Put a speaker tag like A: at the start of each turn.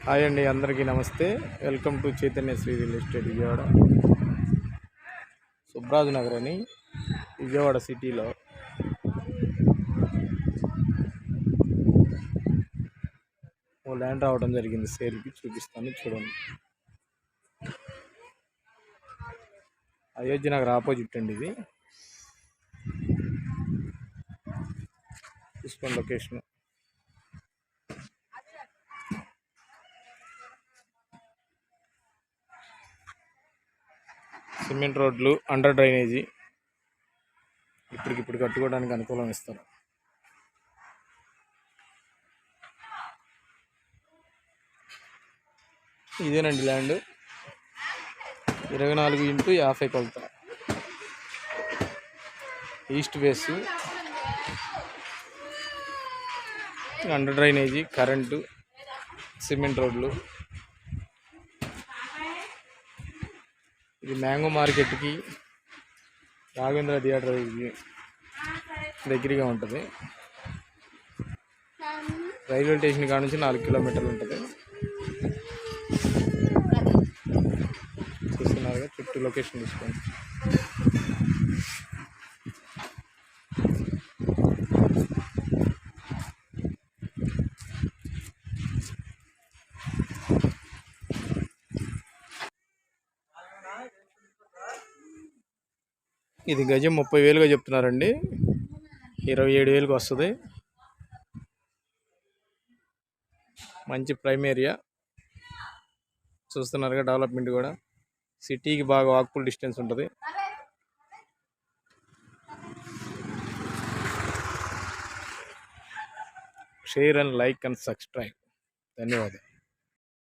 A: Hi అండి, అందరికీ నమస్తే. Welcome to Chaitanya Sri real estate Vijayawada. Subraj Nagar అని విజయవాడ సిటీలో ఓ ల్యాండ్ రావడం జరిగింది. సేల్కి చూపిస్తాను, చూడండి. అయోధ్య నగర్ ఆపోజిట్ అండి ఇది. చూసుకోండి లొకేషన్. సిమెంట్ రోడ్లు, అండర్ డ్రైనేజీ ఇప్పటికిప్పుడు కట్టుకోవడానికి అనుకూలం ఇస్తారు. ఇదేనండి ల్యాండ్. 24x50 కొలత, east face, under drainage, current, cement రోడ్లు. ఇది మ్యాంగో మార్కెట్కి, రాఘవేంద్ర థియేటర్కి దగ్గరగా ఉంటుంది. రైల్వే స్టేషన్ కాడ నుంచి 4 కిలోమీటర్లు ఉంటుంది. చూస్తున్నారుగా, చుట్టూ లొకేషన్ తీసుకోండి. ఇది గజం 30,000గా చెప్తున్నారండి. 27,000కి వస్తుంది. మంచి ప్రైమ్ ఏరియా. చూస్తున్నారుగా, డెవలప్మెంట్ కూడా సిటీకి బాగా వాక్ఫుల్ డిస్టెన్స్ ఉంటుంది. Share and like and subscribe. ధన్యవాదాలు.